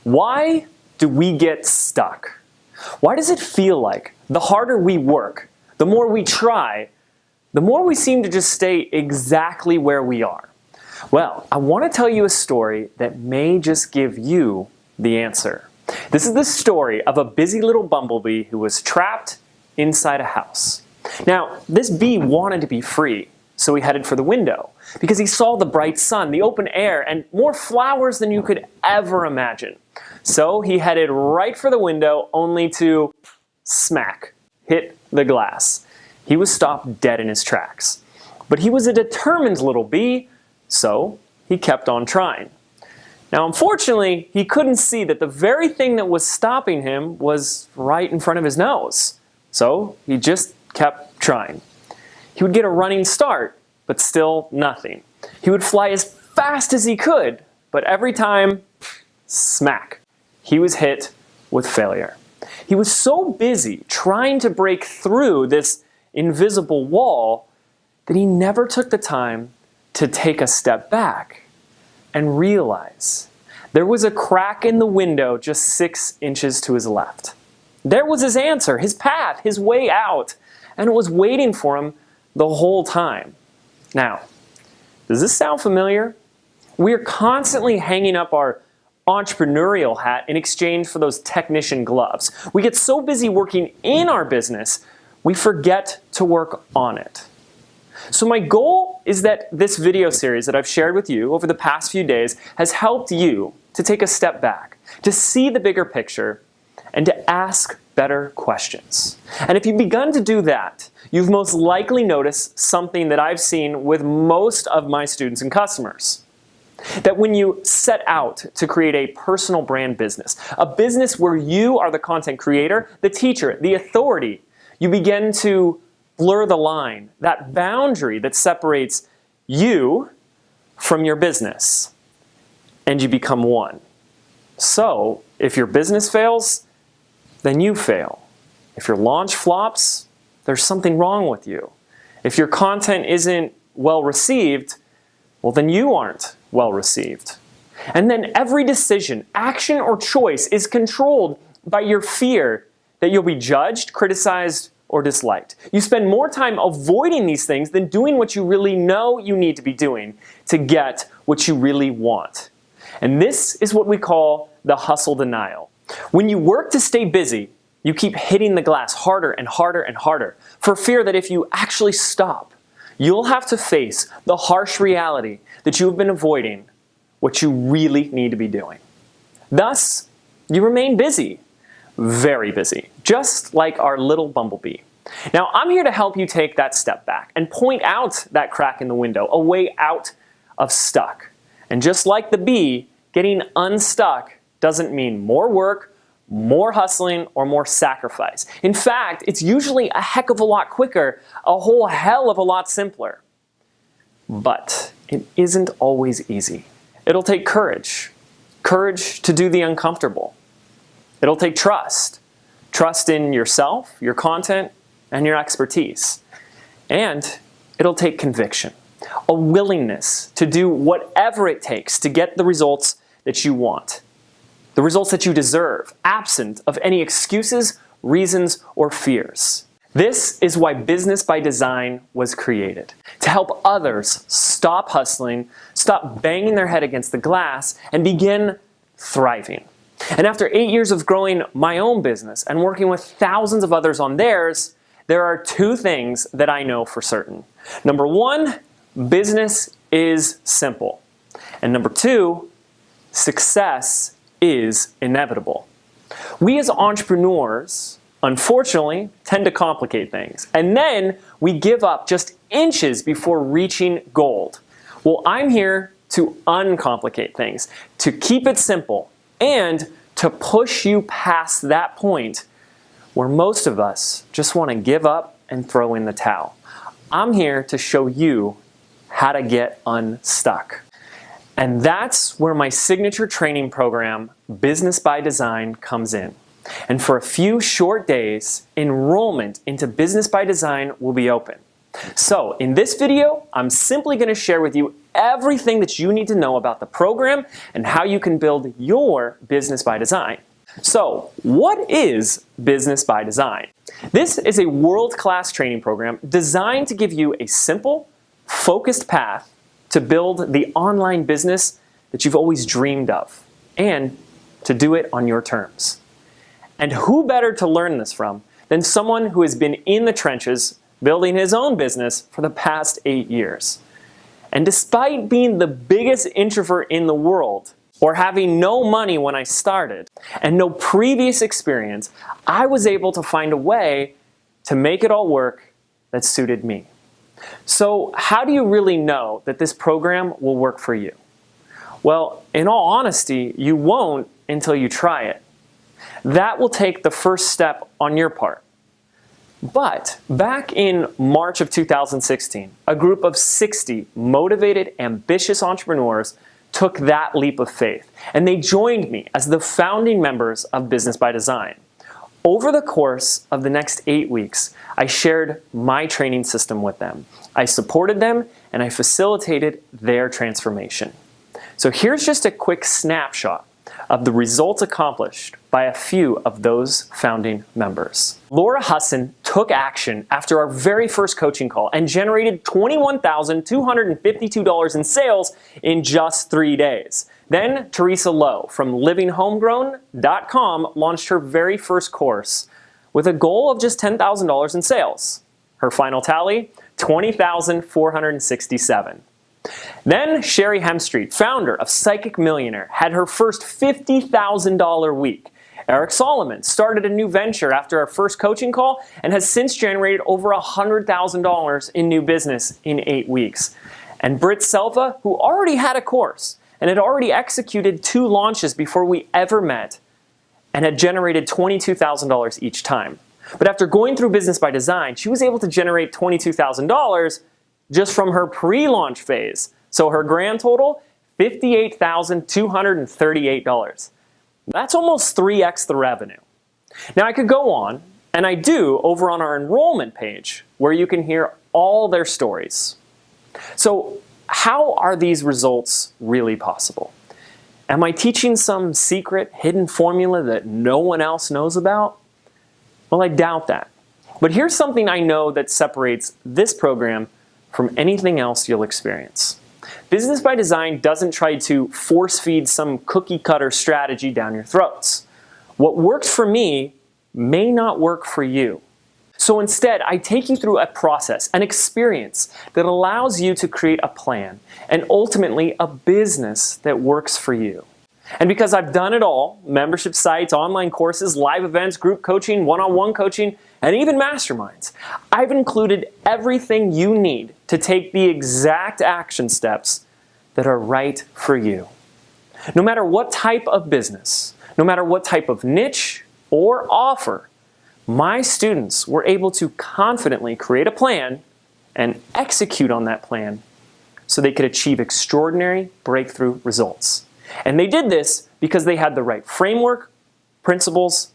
Why do we get stuck? Why does it feel like the harder we work, the more we try, the more we seem to just stay exactly where we are? Well, I want to tell you a story that may just give you the answer. This is the story of a busy little bumblebee who was trapped inside a house. Now, this bee wanted to be free, so he headed for the window because he saw the bright sun, the open air, and more flowers than you could ever imagine. So he headed right for the window, only to smack, hit the glass. He was stopped dead in his tracks. But he was a determined little bee, so he kept on trying. Now, unfortunately, he couldn't see that the very thing that was stopping him was right in front of his nose. So he just kept trying. He would get a running start, but still nothing. He would fly as fast as he could, but every time, smack, he was hit with failure. He was so busy trying to break through this invisible wall that he never took the time to take a step back and realize there was a crack in the window just 6 inches to his left. There was his answer, his path, his way out, and it was waiting for him the whole time. Now, does this sound familiar? We are constantly hanging up our entrepreneurial hat in exchange for those technician gloves. We get so busy working in our business, we forget to work on it. So my goal is that this video series that I've shared with you over the past few days has helped you to take a step back, to see the bigger picture, and to ask better questions. And if you've begun to do that, you've most likely noticed something that I've seen with most of my students and customers. That when you set out to create a personal brand business, a business where you are the content creator, the teacher, the authority, you begin to blur the line, that boundary that separates you from your business, and you become one. So, if your business fails, then you fail. If your launch flops, there's something wrong with you. If your content isn't well received, well, then you aren't well received. And then every decision, action, or choice is controlled by your fear that you'll be judged, criticized, or disliked. You spend more time avoiding these things than doing what you really know you need to be doing to get what you really want. And this is what we call the hustle denial. When you work to stay busy, you keep hitting the glass harder and harder and harder for fear that if you actually stop, you'll have to face the harsh reality that you've been avoiding what you really need to be doing. Thus, you remain busy, very busy, just like our little bumblebee. Now, I'm here to help you take that step back and point out that crack in the window, a way out of stuck. And just like the bee, getting unstuck doesn't mean more work, more hustling, or more sacrifice. In fact, it's usually a heck of a lot quicker, a whole hell of a lot simpler. But it isn't always easy. It'll take courage. Courage to do the uncomfortable. It'll take trust. Trust in yourself, your content, and your expertise. And it'll take conviction. A willingness to do whatever it takes to get the results that you want. The results that you deserve, absent of any excuses, reasons, or fears. This is why Business by Design was created. To help others stop hustling, stop banging their head against the glass, and begin thriving. And after 8 years of growing my own business and working with thousands of others on theirs, there are 2 things that I know for certain. Number 1, business is simple. And number 2, success is inevitable. We as entrepreneurs, unfortunately, tend to complicate things. And then we give up just inches before reaching gold. Well, I'm here to uncomplicate things, to keep it simple, and to push you past that point where most of us just want to give up and throw in the towel. I'm here to show you how to get unstuck. And that's where my signature training program, Business by Design, comes in. And for a few short days, enrollment into Business by Design will be open. So in this video, I'm simply going to share with you everything that you need to know about the program and how you can build your business by design. So, what is Business by Design? This is a world-class training program designed to give you a simple, focused path to build the online business that you've always dreamed of, and to do it on your terms. And who better to learn this from than someone who has been in the trenches building his own business for the past 8 years. And despite being the biggest introvert in the world, or having no money when I started, and no previous experience, I was able to find a way to make it all work that suited me. So how do you really know that this program will work for you? Well, in all honesty, you won't until you try it. That will take the first step on your part. But back in March of 2016, a group of 60 motivated, ambitious entrepreneurs took that leap of faith, and they joined me as the founding members of Business by Design. Over the course of the next 8 weeks, I shared my training system with them. I supported them, and I facilitated their transformation. So here's just a quick snapshot of the results accomplished by a few of those founding members. Laura Husson took action after our very first coaching call and generated $21,252 in sales in just 3 days. Then Teresa Lowe from livinghomegrown.com launched her very first course with a goal of just $10,000 in sales. Her final tally, $20,467. Then Sherry Hemstreet, founder of Psychic Millionaire, had her first $50,000 week. Eric Solomon started a new venture after our first coaching call and has since generated over $100,000 in new business in 8 weeks. And Britt Selva, who already had a course and had already executed 2 launches before we ever met and had generated $22,000 each time. But after going through Business by Design, she was able to generate $22,000 just from her pre-launch phase. So her grand total, $58,238. That's almost 3x the revenue. Now I could go on, and I do over on our enrollment page, where you can hear all their stories. So how are these results really possible? Am I teaching some secret hidden formula that no one else knows about? Well, I doubt that. But here's something I know that separates this program from anything else you'll experience. Business by Design doesn't try to force feed some cookie cutter strategy down your throats. What worked for me may not work for you. So instead, I take you through a process, an experience that allows you to create a plan and ultimately a business that works for you. And because I've done it all, membership sites, online courses, live events, group coaching, one-on-one coaching, and even masterminds, I've included everything you need to take the exact action steps that are right for you. No matter what type of business, no matter what type of niche or offer, my students were able to confidently create a plan and execute on that plan so they could achieve extraordinary breakthrough results. And they did this because they had the right framework, principles,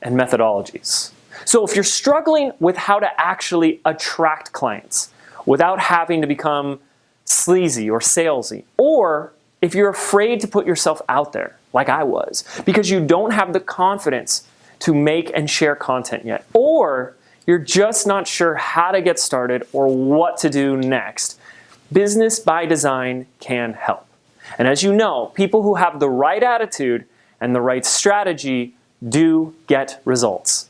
and methodologies. So if you're struggling with how to actually attract clients without having to become sleazy or salesy, or if you're afraid to put yourself out there, like I was, because you don't have the confidence to make and share content yet, or you're just not sure how to get started or what to do next, Business by Design can help. And as you know, people who have the right attitude and the right strategy do get results.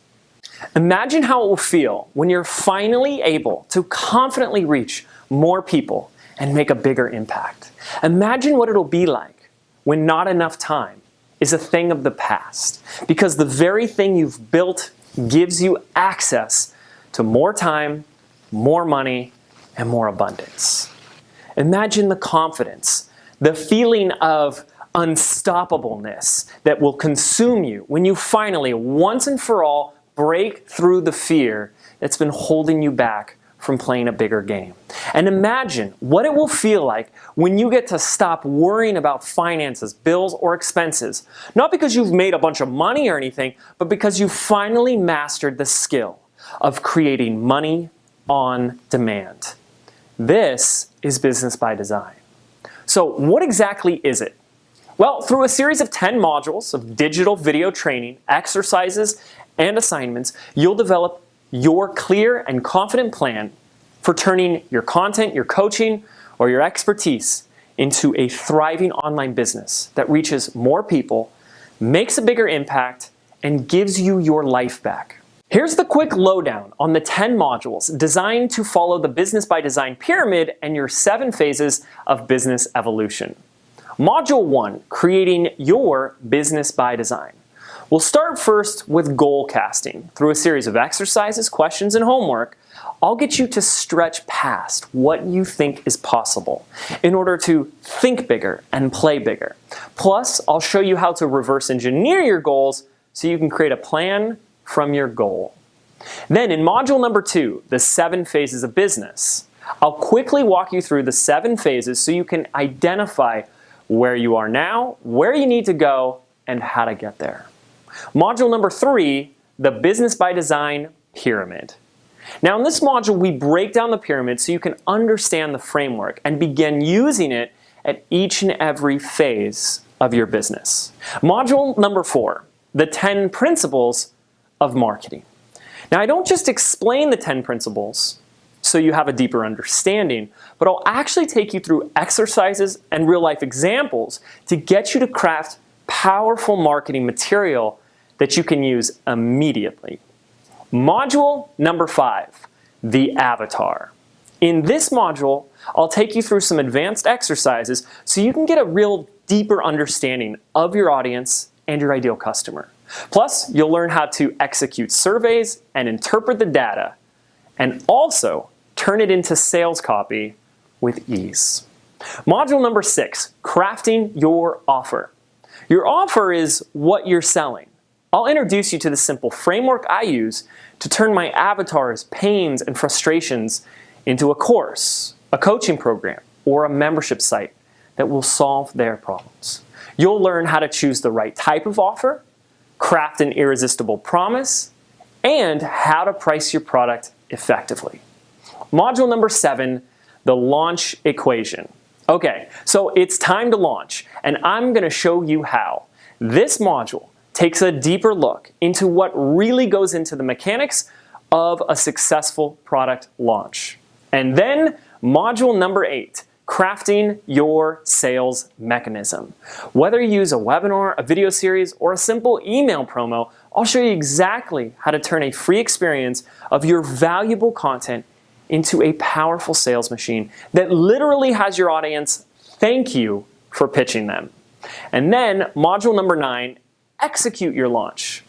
Imagine how it will feel when you're finally able to confidently reach more people and make a bigger impact. Imagine what it'll be like when not enough time is a thing of the past, because the very thing you've built gives you access to more time, more money, and more abundance. Imagine the confidence, the feeling of unstoppableness that will consume you when you finally, once and for all, break through the fear that's been holding you back from playing a bigger game. And imagine what it will feel like when you get to stop worrying about finances, bills, or expenses. Not because you've made a bunch of money or anything, but because you finally mastered the skill of creating money on demand. This is Business by Design. So what exactly is it? Well, through a series of 10 modules of digital video training, exercises, and assignments, you'll develop your clear and confident plan for turning your content, your coaching, or your expertise into a thriving online business that reaches more people, makes a bigger impact, and gives you your life back. Here's the quick lowdown on the 10 modules designed to follow the Business by Design pyramid and your 7 phases of business evolution. Module 1, creating your business by design. We'll start first with goal casting. Through a series of exercises, questions, and homework, I'll get you to stretch past what you think is possible in order to think bigger and play bigger. Plus, I'll show you how to reverse engineer your goals so you can create a plan from your goal. Then in module number 2, the 7 phases of business, I'll quickly walk you through the 7 phases so you can identify where you are now, where you need to go, and how to get there. Module number 3, the Business by Design pyramid. Now in this module, we break down the pyramid so you can understand the framework and begin using it at each and every phase of your business. Module number 4, the 10 principles of marketing. Now I don't just explain the 10 principles so you have a deeper understanding, but I'll actually take you through exercises and real life examples to get you to craft powerful marketing material that you can use immediately. Module number 5, the avatar. In this module, I'll take you through some advanced exercises so you can get a real deeper understanding of your audience and your ideal customer. Plus, you'll learn how to execute surveys and interpret the data, and also turn it into sales copy with ease. Module number 6, crafting your offer. Your offer is what you're selling. I'll introduce you to the simple framework I use to turn my avatar's pains and frustrations into a course, a coaching program, or a membership site that will solve their problems. You'll learn how to choose the right type of offer, craft an irresistible promise, and how to price your product effectively. Module number 7, the launch equation. Okay, so it's time to launch, and I'm going to show you how. This module takes a deeper look into what really goes into the mechanics of a successful product launch. And then module number 8, crafting your sales mechanism. Whether you use a webinar, a video series, or a simple email promo, I'll show you exactly how to turn a free experience of your valuable content into a powerful sales machine that literally has your audience thank you for pitching them. And then module number 9, execute your launch.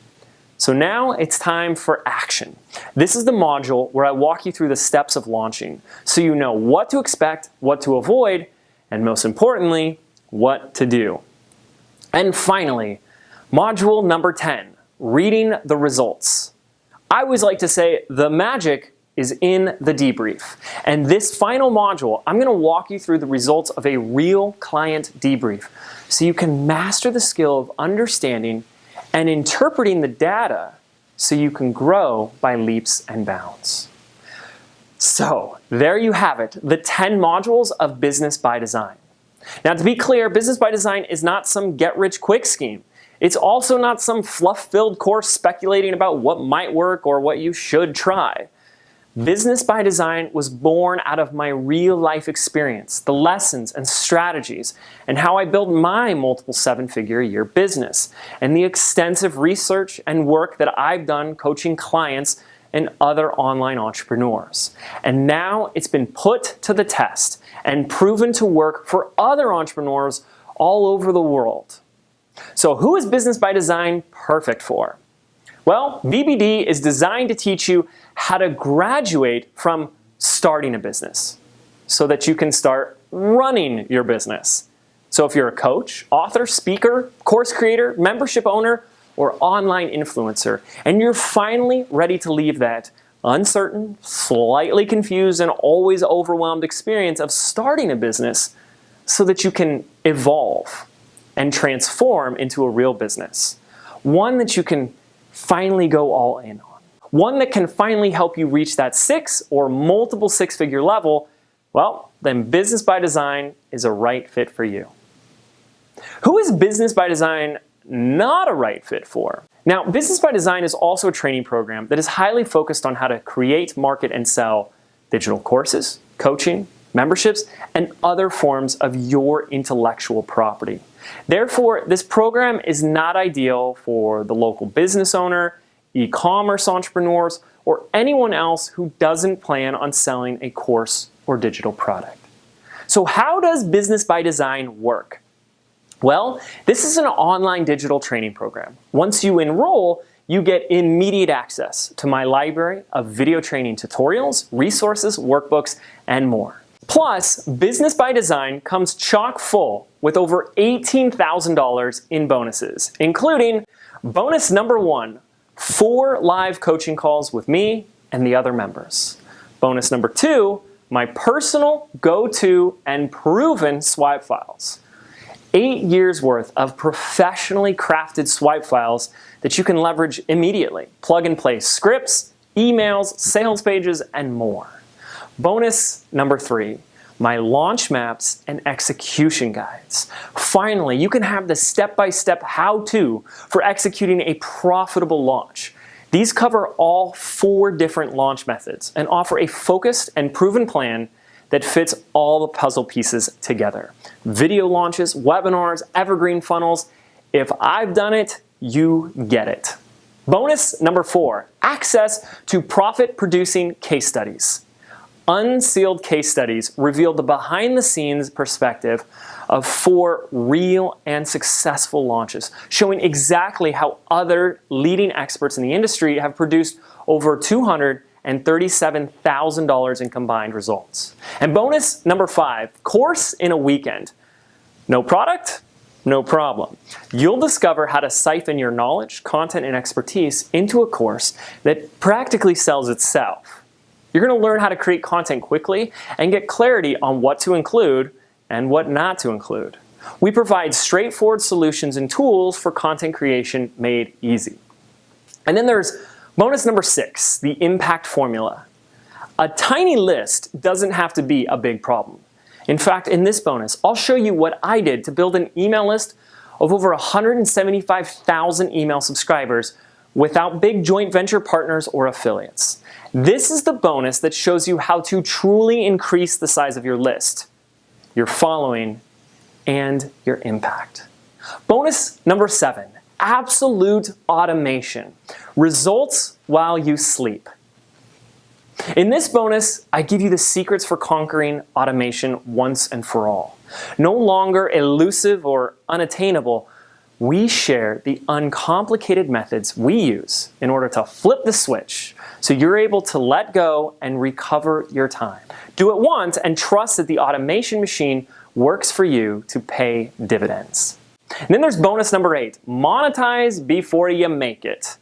So now it's time for action. This is the module where I walk you through the steps of launching so you know what to expect, what to avoid, and most importantly, what to do. And finally, module number 10, reading the results. I always like to say the magic is in the debrief. And this final module, I'm going to walk you through the results of a real client debrief so you can master the skill of understanding and interpreting the data so you can grow by leaps and bounds. So there you have it, the 10 modules of Business by Design. Now to be clear, Business by Design is not some get-rich-quick scheme. It's also not some fluff-filled course speculating about what might work or what you should try. Business by Design was born out of my real-life experience, the lessons and strategies, and how I built my multiple 7-figure-a-year business, and the extensive research and work that I've done coaching clients and other online entrepreneurs. And now it's been put to the test and proven to work for other entrepreneurs all over the world. So who is Business by Design perfect for? Well, BBD is designed to teach you how to graduate from starting a business so that you can start running your business. So if you're a coach, author, speaker, course creator, membership owner, or online influencer, and you're finally ready to leave that uncertain, slightly confused, and always overwhelmed experience of starting a business so that you can evolve and transform into a real business. One that you can finally go all in on. One that can finally help you reach that 6 or multiple 6-figure level Well, then Business by Design is a right fit for you. Who is Business by Design not a right fit for? Now, Business by Design is also a training program that is highly focused on how to create, market, and sell digital courses, coaching, memberships, and other forms of your intellectual property. Therefore, this program is not ideal for the local business owner, e-commerce entrepreneurs, or anyone else who doesn't plan on selling a course or digital product. So how does Business by Design work? Well, this is an online digital training program. Once you enroll, you get immediate access to my library of video training tutorials, resources, workbooks, and more. Plus, Business by Design comes chock full with over $18,000 in bonuses, including bonus number 1, 4 live coaching calls with me and the other members. Bonus number 2, my personal go-to and proven swipe files. 8 years worth of professionally crafted swipe files that you can leverage immediately. Plug and play scripts, emails, sales pages, and more. Bonus number 3, my launch maps and execution guides. Finally, you can have the step-by-step how-to for executing a profitable launch. These cover all 4 different launch methods and offer a focused and proven plan that fits all the puzzle pieces together. Video launches, webinars, evergreen funnels. If I've done it, you get it. Bonus number 4, access to profit-producing case studies. Unsealed case studies reveal the behind-the-scenes perspective of 4 real and successful launches, showing exactly how other leading experts in the industry have produced over $237,000 in combined results. And bonus number 5, course in a weekend. No product? No problem. You'll discover how to siphon your knowledge, content, and expertise into a course that practically sells itself. You're going to learn how to create content quickly and get clarity on what to include and what not to include. We provide straightforward solutions and tools for content creation made easy. And then there's bonus number 6, the impact formula. A tiny list doesn't have to be a big problem. In fact, in this bonus, I'll show you what I did to build an email list of over 175,000 email subscribers without big joint venture partners or affiliates. This is the bonus that shows you how to truly increase the size of your list, your following, and your impact. Bonus number 7, absolute automation. Results while you sleep. In this bonus, I give you the secrets for conquering automation once and for all. No longer elusive or unattainable, we share the uncomplicated methods we use in order to flip the switch so you're able to let go and recover your time. Do it once and trust that the automation machine works for you to pay dividends. And then there's bonus number 8, monetize before you make it.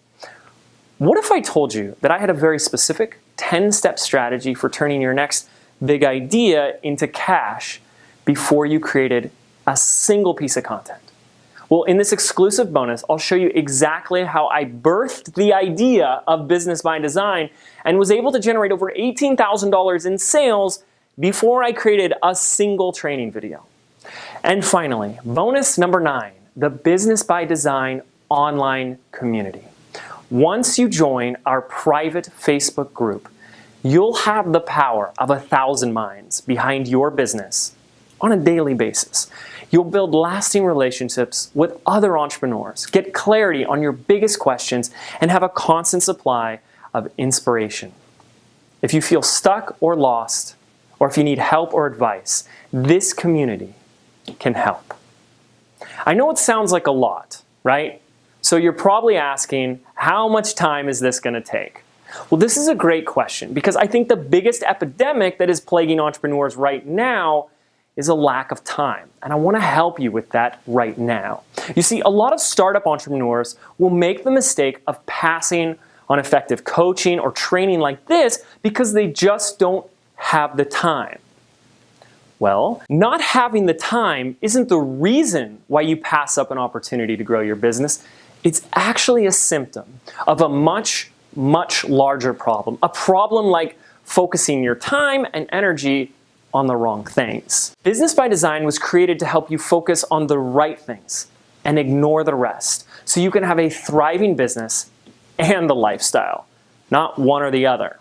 What if I told you that I had a very specific 10-step strategy for turning your next big idea into cash before you created a single piece of content? Well, in this exclusive bonus, I'll show you exactly how I birthed the idea of Business by Design and was able to generate over $18,000 in sales before I created a single training video. And finally, bonus number 9, the Business by Design online community. Once you join our private Facebook group, you'll have the power of 1,000 minds behind your business on a daily basis. You'll build lasting relationships with other entrepreneurs, get clarity on your biggest questions, and have a constant supply of inspiration. If you feel stuck or lost, or if you need help or advice, this community can help. I know it sounds like a lot, right? So you're probably asking, how much time is this going to take? Well, this is a great question because I think the biggest epidemic that is plaguing entrepreneurs right now is a lack of time. And I want to help you with that right now. You see, a lot of startup entrepreneurs will make the mistake of passing on effective coaching or training like this because they just don't have the time. Well, not having the time isn't the reason why you pass up an opportunity to grow your business. It's actually a symptom of a much larger problem. A problem like focusing your time and energy on the wrong things. Business by Design was created to help you focus on the right things and ignore the rest, so you can have a thriving business and the lifestyle, not one or the other.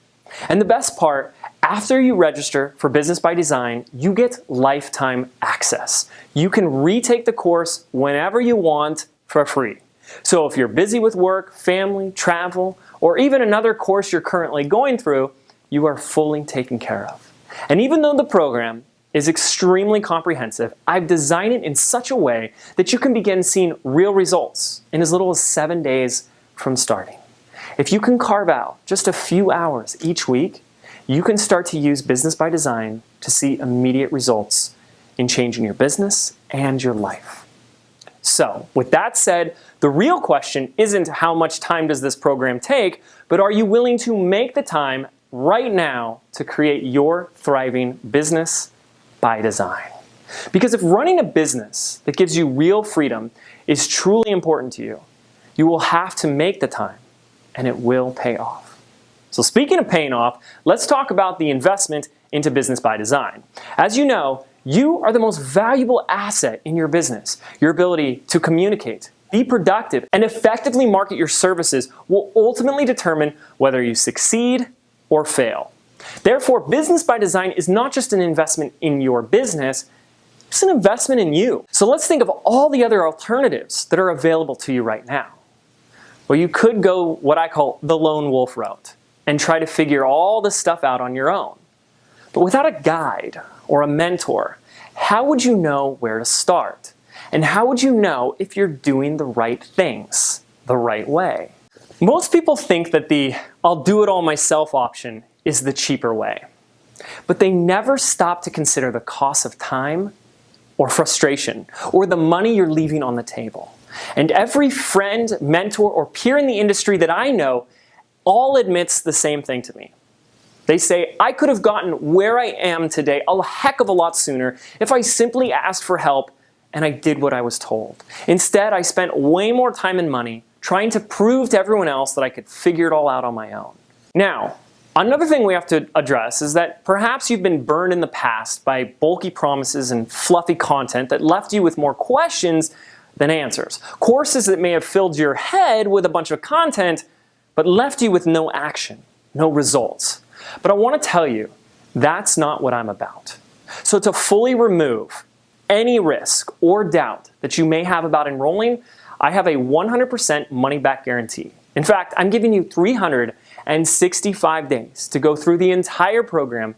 And the best part, after you register for Business by Design, you get lifetime access. You can retake the course whenever you want for free. So if you're busy with work, family, travel, or even another course you're currently going through, you are fully taken care of. And even though the program is extremely comprehensive, I've designed it in such a way that you can begin seeing real results in as little as 7 days from starting. If you can carve out just a few hours each week, you can start to use Business by Design to see immediate results in changing your business and your life. So, with that said, the real question isn't how much time does this program take, but are you willing to make the time right now to create your thriving business by design? Because if running a business that gives you real freedom is truly important to you, you will have to make the time, and it will pay off. So speaking of paying off, let's talk about the investment into Business by Design. As you know, you are the most valuable asset in your business. Your ability to communicate, be productive, and effectively market your services will ultimately determine whether you succeed or fail. Therefore, Business by Design is not just an investment in your business, it's an investment in you. So let's think of all the other alternatives that are available to you right now. Well, you could go what I call the lone wolf route and try to figure all this stuff out on your own. But without a guide or a mentor, how would you know where to start? And how would you know if you're doing the right things the right way? Most people think that the "I'll do it all myself" option is the cheaper way. But they never stop to consider the cost of time or frustration or the money you're leaving on the table. And every friend, mentor, or peer in the industry that I know all admits the same thing to me. They say, I could have gotten where I am today a heck of a lot sooner if I simply asked for help and I did what I was told. Instead, I spent way more time and money trying to prove to everyone else that I could figure it all out on my own. Now, another thing we have to address is that perhaps you've been burned in the past by bulky promises and fluffy content that left you with more questions than answers. Courses that may have filled your head with a bunch of content, but left you with no action, no results. But I want to tell you, that's not what I'm about. So to fully remove any risk or doubt that you may have about enrolling, I have a 100% money-back guarantee. In fact, I'm giving you 365 days to go through the entire program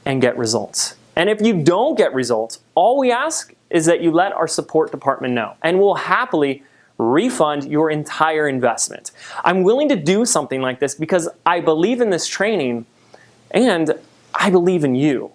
and get results. And if you don't get results, all we ask is that you let our support department know, and we'll happily refund your entire investment. I'm willing to do something like this because I believe in this training and I believe in you.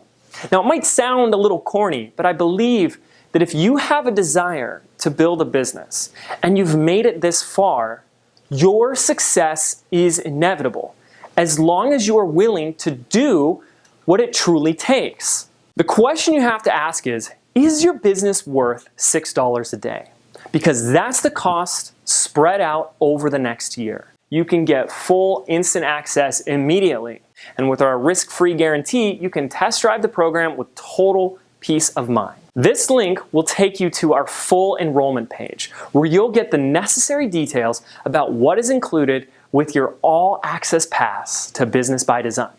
Now, it might sound a little corny, but I believe that if you have a desire to build a business and you've made it this far, your success is inevitable as long as you are willing to do what it truly takes. The question you have to ask is your business worth $6 a day? Because that's the cost spread out over the next year. You can get full instant access immediately. And with our risk-free guarantee, you can test drive the program with total peace of mind. This link will take you to our full enrollment page, where you'll get the necessary details about what is included with your all-access pass to Business by Design.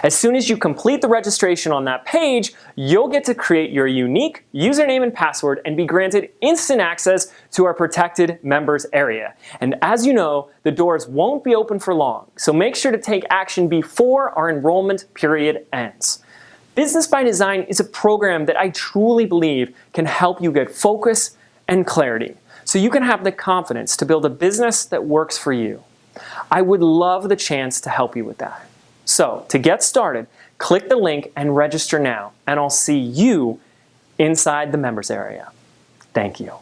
As soon as you complete the registration on that page, you'll get to create your unique username and password and be granted instant access to our protected members area. And as you know, the doors won't be open for long, so make sure to take action before our enrollment period ends. Business by Design is a program that I truly believe can help you get focus and clarity, so you can have the confidence to build a business that works for you. I would love the chance to help you with that. So, to get started, click the link and register now, and I'll see you inside the members area. Thank you.